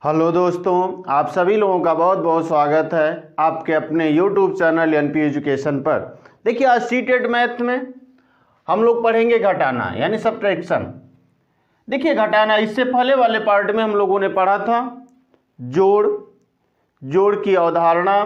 Hello दोस्तों, आप सभी लोगों का बहुत बहुत स्वागत है आपके अपने YouTube चैनल एनपी एजुकेशन पर। देखिए, आज सीटेट मैथ में हम लोग पढ़ेंगे घटाना यानी सब्ट्रैक्शन। देखिए, घटाना इससे पहले वाले पार्ट में हम लोगों ने पढ़ा था जोड़ की अवधारणा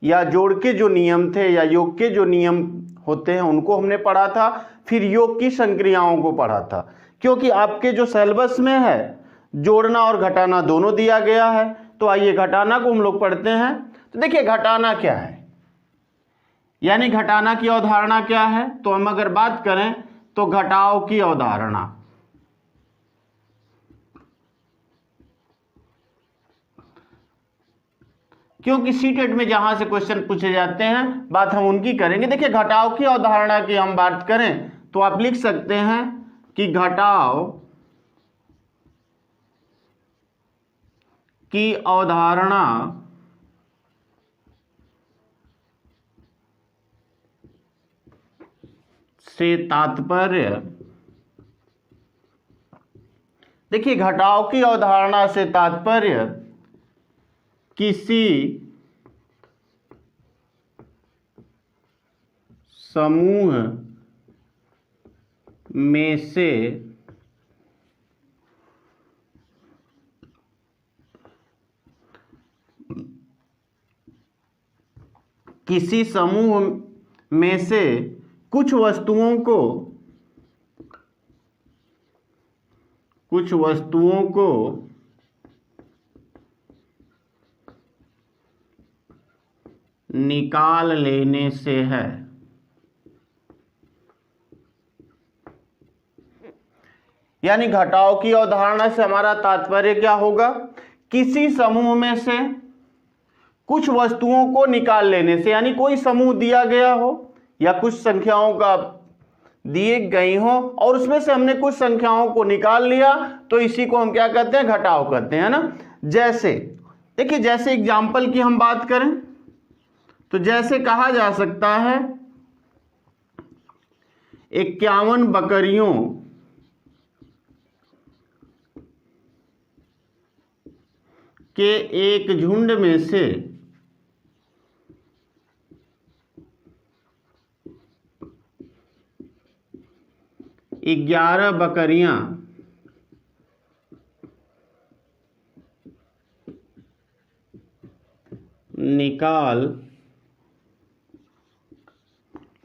या जोड़ के जो नियम थे या योग के जो नियम होते हैं उनको हमने पढ़ा था। फिर योग की संक्रियाओं को पढ़ा था, क्योंकि आपके जो सिलेबस में है जोड़ना और घटाना दोनों दिया गया है। तो आइए घटाना को हम लोग पढ़ते हैं। तो देखिए, घटाना क्या है यानी घटाना की अवधारणा क्या है। तो हम अगर बात करें तो घटाव की अवधारणा, क्योंकि सीटेट में जहां से क्वेश्चन पूछे जाते हैं बात हम उनकी करेंगे। देखिए, घटाव की अवधारणा की हम बात करें तो आप लिख सकते हैं कि घटाव की अवधारणा से तात्पर्य, देखिए घटाव की अवधारणा से तात्पर्य किसी समूह में से कुछ वस्तुओं को निकाल लेने से है। यानी घटाव की अवधारणा से हमारा तात्पर्य क्या होगा? किसी समूह में से कुछ वस्तुओं को निकाल लेने से, यानी कोई समूह दिया गया हो या कुछ संख्याओं का दिए गई हो और उसमें से हमने कुछ संख्याओं को निकाल लिया, तो इसी को हम क्या कहते हैं? घटाव कहते हैं ना। जैसे देखिए, जैसे एग्जाम्पल की हम बात करें तो जैसे कहा जा सकता है 51 बकरियों के एक झुंड में से 11 बकरियां निकाल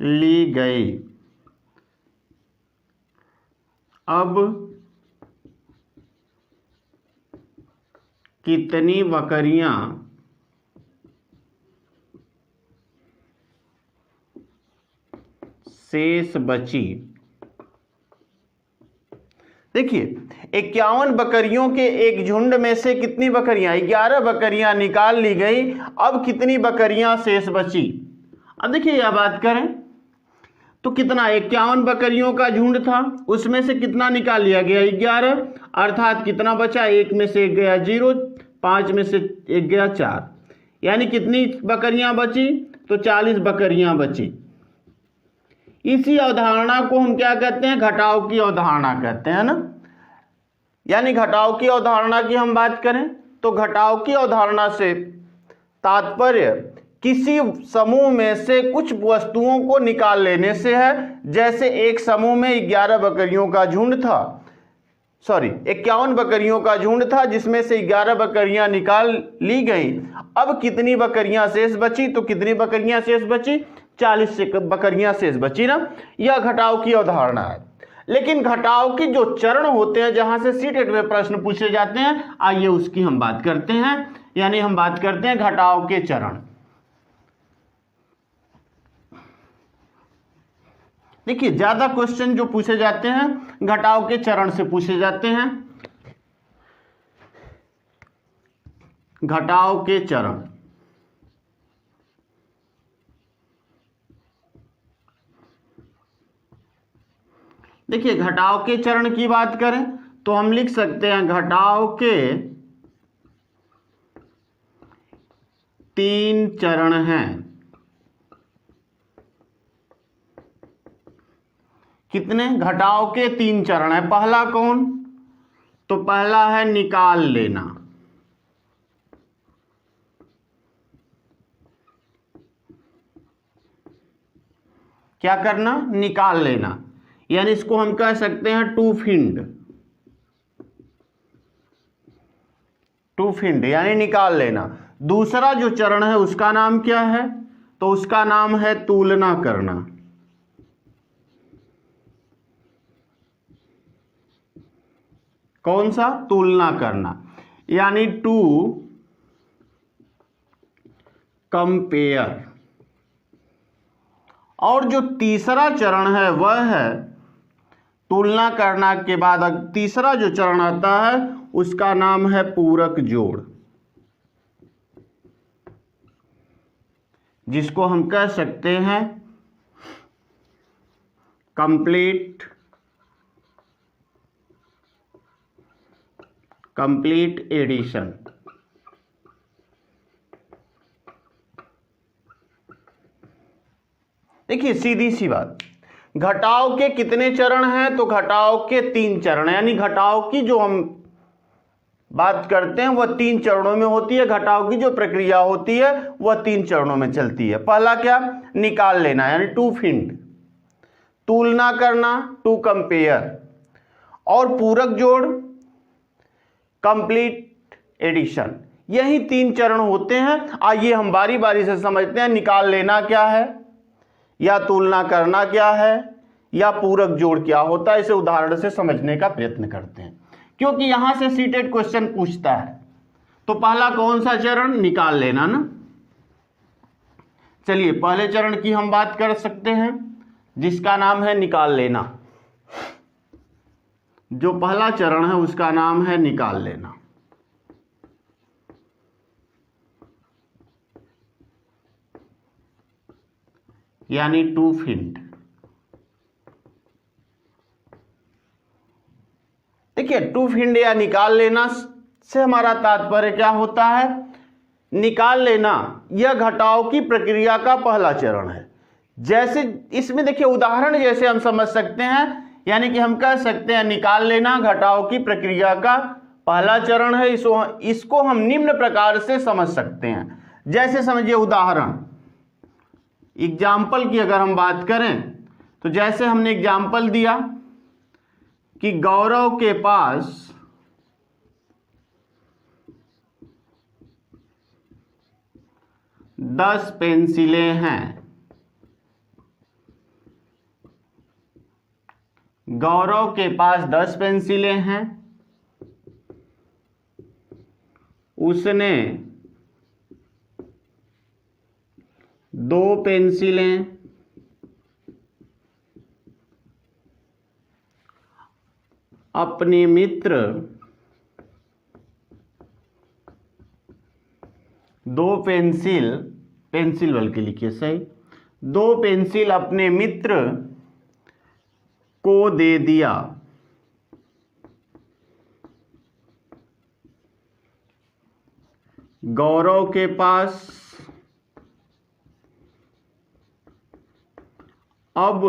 ली गई। अब कितनी बकरियां शेष बची? देखिए, 51 बकरियों के एक झुंड में से कितनी बकरियां? 11 बकरियां निकाल ली गई। अब कितनी बकरियां शेष बची? अब देखिए, यह बात करें तो कितना 51 बकरियों का झुंड था, उसमें से कितना निकाल लिया गया? 11, अर्थात कितना बचा? एक में से एक गया 0, 5 में से एक गया 4, यानी कितनी बकरियां बची? तो 40 बकरियां बची। इसी अवधारणा को हम क्या कहते हैं? घटाव की अवधारणा कहते हैं ना। यानी घटाव की अवधारणा की हम बात करें तो घटाव की अवधारणा से तात्पर्य किसी समूह में से कुछ वस्तुओं को निकाल लेने से है। जैसे एक समूह में 11 बकरियों का झुंड था, 51 बकरियों का झुंड था, जिसमें से 11 बकरियां निकाल ली गई। अब कितनी बकरियां शेष बची? तो कितनी बकरियां शेष बची? 40 बकरियां शेष बची ना। यह घटाव की अवधारणा है। लेकिन घटाव के जो चरण होते हैं, जहां से सीटेट में प्रश्न पूछे जाते हैं, आइए उसकी हम बात करते हैं। यानी हम बात करते हैं घटाव के चरण। देखिए, ज्यादा क्वेश्चन जो पूछे जाते हैं घटाव के चरण से पूछे जाते हैं। घटाव के चरण, देखिए घटाव के चरण की बात करें तो हम लिख सकते हैं घटाव के 3 चरण हैं। कितने? घटाव के 3 चरण है। पहला कौन? तो पहला है निकाल लेना। क्या करना, निकाल लेना, यानी इसको हम कह सकते हैं टू फिंड यानी निकाल लेना। दूसरा जो चरण है उसका नाम क्या है, तो उसका नाम है तुलना करना। कौन सा, तुलना करना, यानी टू कंपेयर। और जो तीसरा चरण है वह है तुलना करना के बाद तीसरा जो चरण आता है उसका नाम है पूरक जोड़, जिसको हम कह सकते हैं कंप्लीट एडिशन। देखिए सीधी सी बात, घटाव के कितने चरण हैं, तो घटाव के 3 चरण, यानी घटाव की जो हम बात करते हैं वह 3 चरणों में होती है। घटाव की जो प्रक्रिया होती है वह 3 चरणों में चलती है। पहला क्या, निकाल लेना यानी टू फिंड, तुलना करना टू कंपेयर, और पूरक जोड़ कंप्लीट एडिशन। यही 3 चरण होते हैं। आइए हम बारी बारी से समझते हैं निकाल लेना क्या है, या तुलना करना क्या है, या पूरक जोड़ क्या होता है। इसे उदाहरण से समझने का प्रयत्न करते हैं, क्योंकि यहां से सीटेड क्वेश्चन पूछता है। तो पहला कौन सा चरण, निकाल लेना ना। चलिए पहले चरण की हम बात कर सकते हैं, जिसका नाम है निकाल लेना। जो पहला चरण है उसका नाम है निकाल लेना। यानी टू फिंड। देखिए टू फिंड या निकाल लेना से हमारा तात्पर्य क्या होता है, निकाल लेना यह घटाव की प्रक्रिया का पहला चरण है। जैसे इसमें देखिए उदाहरण जैसे हम समझ सकते हैं, यानी कि हम कह सकते हैं निकाल लेना घटाव की प्रक्रिया का पहला चरण है। इसको हम निम्न प्रकार से समझ सकते हैं। जैसे समझिए उदाहरण, एग्जाम्पल की अगर हम बात करें तो जैसे हमने एग्जाम्पल दिया कि गौरव के पास 10 पेंसिलें हैं। गौरव के पास 10 पेंसिलें हैं। उसने 2 पेंसिलें अपने मित्र 2 पेंसिल बल्कि लिखिए सही, 2 पेंसिल अपने मित्र को दे दिया। गौरव के पास अब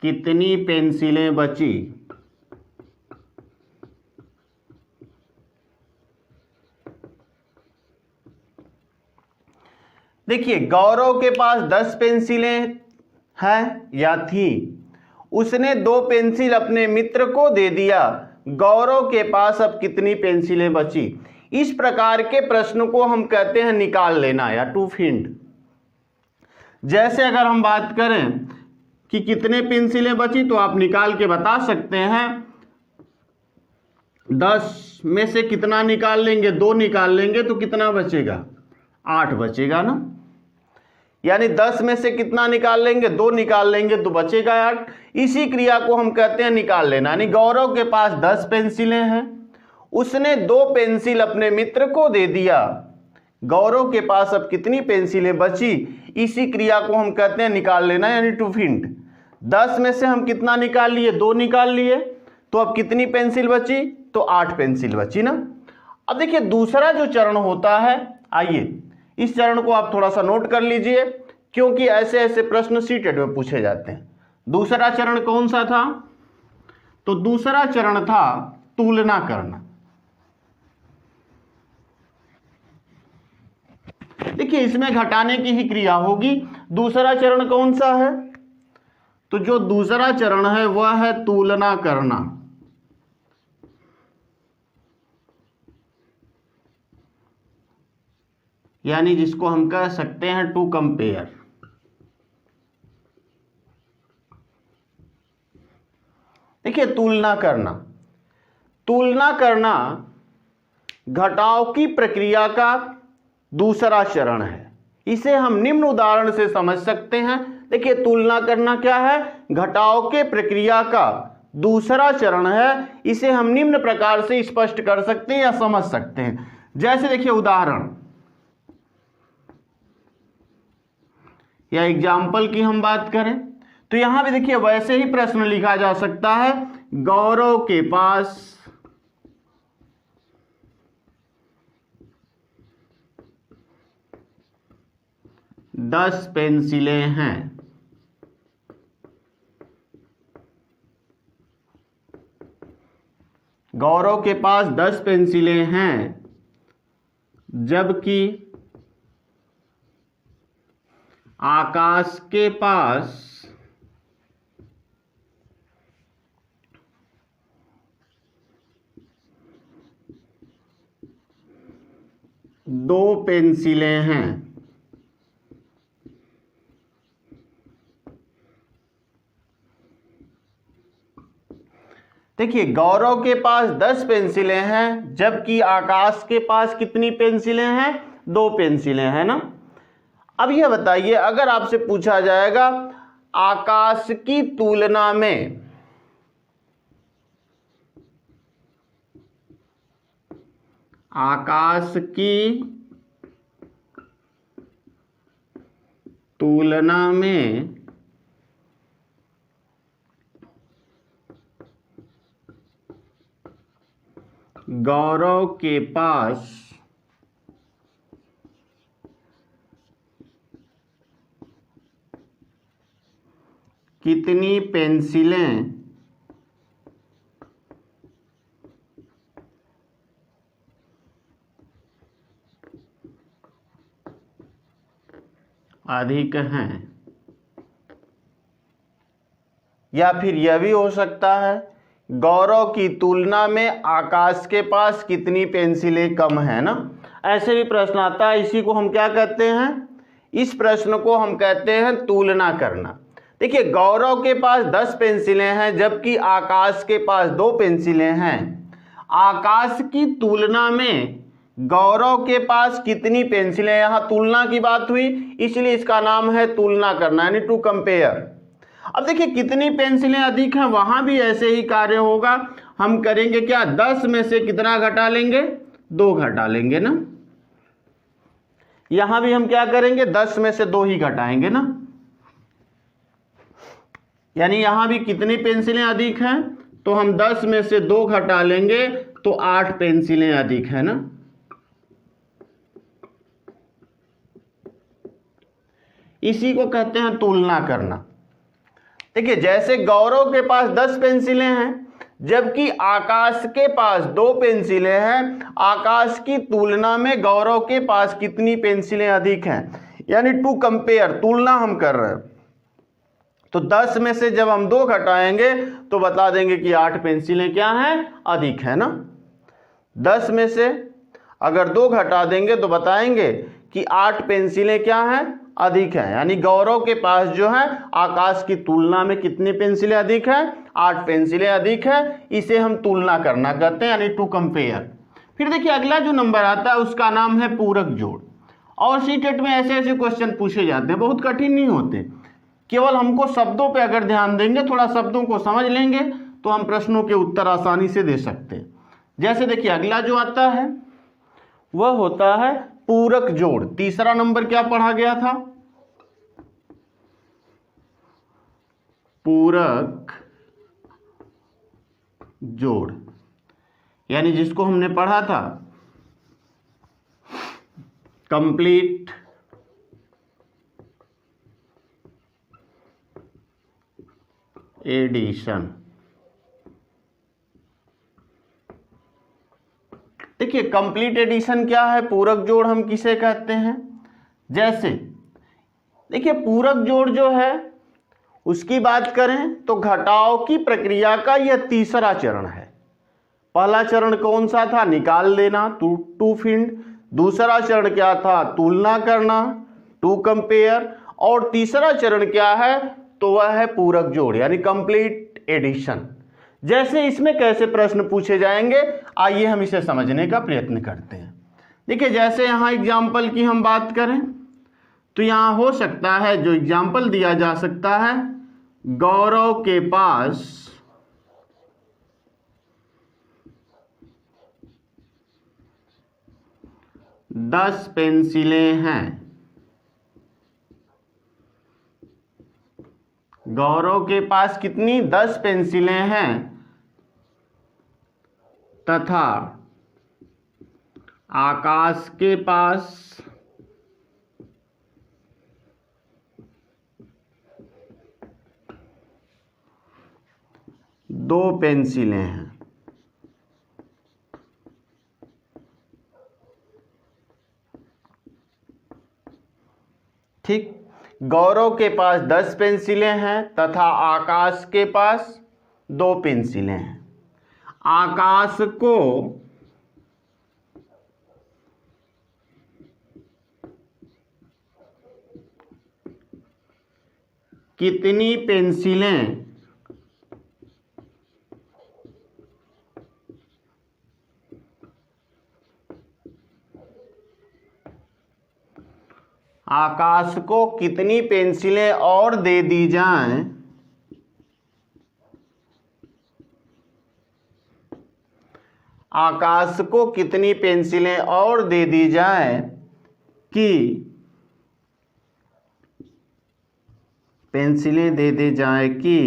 कितनी पेंसिलें बची, देखिए गौरव के पास 10 पेंसिलें हैं या थी, उसने 2 पेंसिल अपने मित्र को दे दिया। गौरव के पास अब कितनी पेंसिलें बची। इस प्रकार के प्रश्न को हम कहते हैं निकाल लेना या टू फिंड। जैसे अगर हम बात करें कि कितने पेंसिलें बची, तो आप निकाल के बता सकते हैं 10 में से कितना निकाल लेंगे, 2 निकाल लेंगे तो कितना बचेगा, 8 बचेगा ना। यानी 10 में से कितना निकाल लेंगे, 2 निकाल लेंगे तो बचेगा 8। इसी क्रिया को हम कहते हैं निकाल लेना। यानी गौरव के पास 10 पेंसिलें हैं, उसने 2 पेंसिल अपने मित्र को दे दिया। गौरव के पास अब कितनी पेंसिलें बची, इसी क्रिया को हम कहते हैं निकाल लेना यानी टू फिंड। 10 में से हम कितना निकाल लिए, 2 निकाल लिए, तो अब कितनी पेंसिल बची, तो 8 पेंसिल बची ना। अब देखिए दूसरा जो चरण होता है, आइए इस चरण को आप थोड़ा सा नोट कर लीजिए, क्योंकि ऐसे ऐसे प्रश्न सीटेट में पूछे जाते हैं। दूसरा चरण कौन सा था, तो दूसरा चरण था तुलना करना। देखिए इसमें घटाने की ही क्रिया होगी। दूसरा चरण कौन सा है? तो जो दूसरा चरण है वह है तुलना करना, यानी जिसको हम कह सकते हैं टू कंपेयर। देखिए तुलना करना, तुलना करना घटाव की प्रक्रिया का दूसरा चरण है। इसे हम निम्न उदाहरण से समझ सकते हैं। देखिए तुलना करना क्या है? घटाव के प्रक्रिया का दूसरा चरण है। इसे हम निम्न प्रकार से स्पष्ट कर सकते हैं या समझ सकते हैं। जैसे देखिए उदाहरण या एग्जाम्पल की हम बात करें तो यहां भी देखिए वैसे ही प्रश्न लिखा जा सकता है। गौरव के पास 10 पेंसिलें हैं। गौरव के पास 10 पेंसिलें हैं जबकि आकाश के पास 2 पेंसिलें हैं। देखिए गौरव के पास 10 पेंसिलें हैं जबकि आकाश के पास कितनी पेंसिलें हैं? 2 पेंसिलें हैं ना। अब यह बताइए, अगर आपसे पूछा जाएगा आकाश की तुलना में आकाश की तुलना में गौरव के पास कितनी पेंसिलें अधिक हैं? या फिर यह भी हो सकता है गौरव की तुलना में आकाश के पास कितनी पेंसिलें कम है ना। ऐसे भी प्रश्न आता है। इसी को हम क्या कहते हैं? इस प्रश्न को हम कहते हैं तुलना करना। देखिए गौरव के पास 10 पेंसिलें हैं जबकि आकाश के पास 2 पेंसिलें हैं। आकाश की तुलना में गौरव के पास कितनी पेंसिलें, यहां तुलना की बात हुई इसलिए इसका नाम है तुलना करना, यानी टू कंपेयर। अब देखिए कितनी पेंसिलें अधिक हैं, वहां भी ऐसे ही कार्य होगा। हम करेंगे क्या? 10 में से कितना घटा लेंगे? 2 घटा लेंगे ना। यहां भी हम क्या करेंगे? 10 में से 2 ही घटाएंगे ना। यानी यहां भी कितनी पेंसिलें अधिक हैं? तो हम 10 में से 2 घटा लेंगे तो 8 पेंसिलें अधिक है ना। इसी को कहते हैं तुलना करना। देखिए जैसे गौरव के पास 10 पेंसिलें हैं जबकि आकाश के पास 2 पेंसिलें हैं, आकाश की तुलना में गौरव के पास कितनी पेंसिलें अधिक हैं, यानी टू कंपेयर, तुलना हम कर रहे हैं। तो 10 में से जब हम 2 घटाएंगे तो बता देंगे कि 8 पेंसिलें क्या हैं? अधिक है ना। 10 में से अगर 2 घटा देंगे तो बताएंगे कि 8 पेंसिलें क्या हैं? अधिक है। यानी गौरव के पास जो है आकाश की तुलना में कितनी पेंसिलें अधिक है? 8 पेंसिलें अधिक है। इसे हम तुलना करना कहते हैं, यानी टू कंपेयर। फिर देखिए अगला जो नंबर आता है उसका नाम है पूरक जोड़। और सीटेट में ऐसे ऐसे क्वेश्चन पूछे जाते हैं, बहुत कठिन नहीं होते। केवल हमको शब्दों पे अगर ध्यान देंगे, थोड़ा शब्दों को समझ लेंगे तो हम प्रश्नों के उत्तर आसानी से दे सकते हैं। जैसे देखिए अगला जो आता है वह होता है पूरक जोड़। तीसरा नंबर क्या पढ़ा गया था? पूरक जोड़, यानी जिसको हमने पढ़ा था कंप्लीट एडिशन। देखिए कंप्लीट एडिशन क्या है? पूरक जोड़ हम किसे कहते हैं? जैसे देखिए पूरक जोड़ जो है उसकी बात करें तो घटाव की प्रक्रिया का यह तीसरा चरण है। पहला चरण कौन सा था? निकाल देना, टू फिंड। दूसरा चरण क्या था? तुलना करना, टू कंपेयर। और तीसरा चरण क्या है? तो वह है पूरक जोड़ यानी कंप्लीट एडिशन। जैसे इसमें कैसे प्रश्न पूछे जाएंगे, आइए हम इसे समझने का प्रयत्न करते हैं। देखिए जैसे यहाँ एग्जाम्पल की हम बात करें तो यहाँ हो सकता है, जो एग्जाम्पल दिया जा सकता है, गौरव के पास 10 पेंसिलें हैं। गौरव के पास कितनी? 10 पेंसिलें हैं तथा आकाश के पास 2 पेंसिलें हैं। ठीक, गौरव के पास 10 पेंसिलें हैं तथा आकाश के पास 2 पेंसिलें हैं। आकाश को कितनी पेंसिलें आकाश को कितनी पेंसिलें और दे दी जाएं आकाश को कितनी पेंसिलें और दे दी जाएं कि पेंसिलें दे दी जाएं कि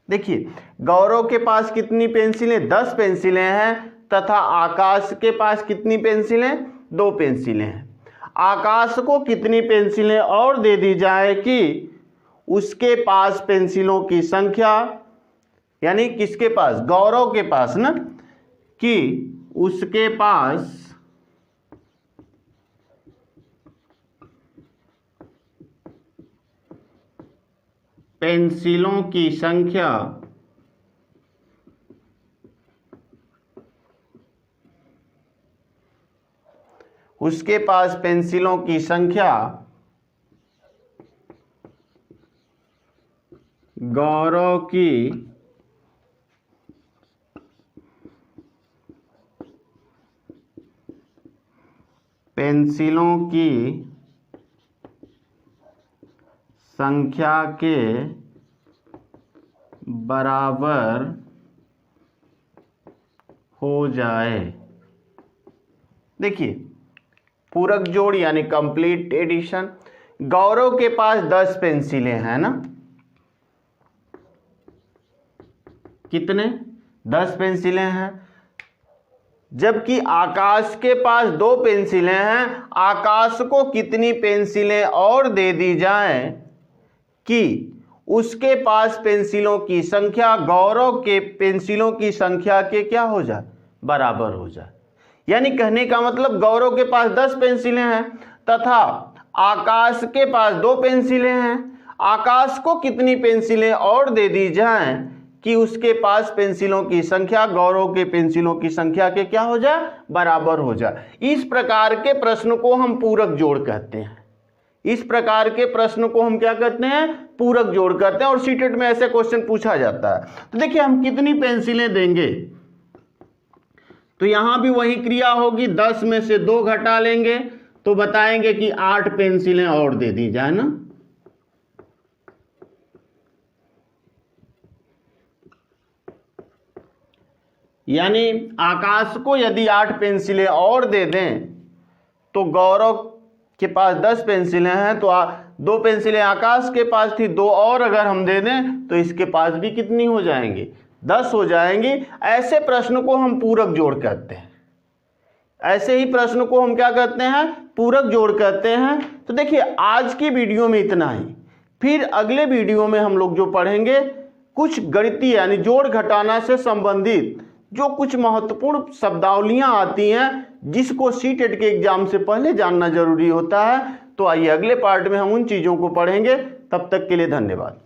देखिए गौरव के पास कितनी पेंसिलें? 10 पेंसिलें हैं तथा आकाश के पास कितनी पेंसिलें? 2 पेंसिलें हैं। आकाश को कितनी पेंसिलें और दे दी जाए कि उसके पास पेंसिलों की संख्या, यानी किसके पास? गौरव के पास ना, कि उसके पास पेंसिलों की संख्या गौरव की पेंसिलों की संख्या के बराबर हो जाए। देखिए पूरक जोड़ यानी कंप्लीट एडिशन। गौरव के पास 10 पेंसिलें हैं ना, कितने? 10 पेंसिलें हैं। जबकि आकाश के पास 2 पेंसिलें हैं। आकाश को कितनी पेंसिलें और दे दी जाएं कि उसके पास पेंसिलों की संख्या गौरव के पेंसिलों की संख्या के क्या हो जाए? बराबर हो जाए। यानी कहने का मतलब गौरव के पास 10 पेंसिलें हैं तथा आकाश के पास 2 पेंसिलें हैं। आकाश को कितनी पेंसिलें और दे दी जाएं कि उसके पास पेंसिलों की संख्या गौरव के पेंसिलों की संख्या के क्या हो जाए? बराबर हो जाए। इस प्रकार के प्रश्न को हम पूरक जोड़ कहते हैं। इस प्रकार के प्रश्न को हम क्या कहते हैं? पूरक जोड़ करते हैं। और सीटेट में ऐसे क्वेश्चन पूछा जाता है। तो देखिए हम कितनी पेंसिलें देंगे, तो यहां भी वही क्रिया होगी, 10 में से 2 घटा लेंगे तो बताएंगे कि 8 पेंसिलें और दे दी जाए ना। यानी आकाश को यदि 8 पेंसिलें और दे दें तो गौरव के पास 10 पेंसिलें हैं, तो 2 पेंसिलें आकाश के पास थी, 2 और अगर हम दे दें तो इसके पास भी कितनी हो जाएंगी? 10 हो जाएंगी। ऐसे प्रश्न को हम पूरक जोड़ कहते हैं। ऐसे ही प्रश्न को हम क्या कहते हैं? पूरक जोड़ कहते हैं। तो देखिए आज की वीडियो में इतना ही। फिर अगले वीडियो में हम लोग जो पढ़ेंगे कुछ गणितीय यानी जोड़ घटाना से संबंधित जो कुछ महत्वपूर्ण शब्दावलियां आती हैं जिसको सीटेट के एग्जाम से पहले जानना जरूरी होता है। तो आइए अगले पार्ट में हम उन चीज़ों को पढ़ेंगे। तब तक के लिए धन्यवाद।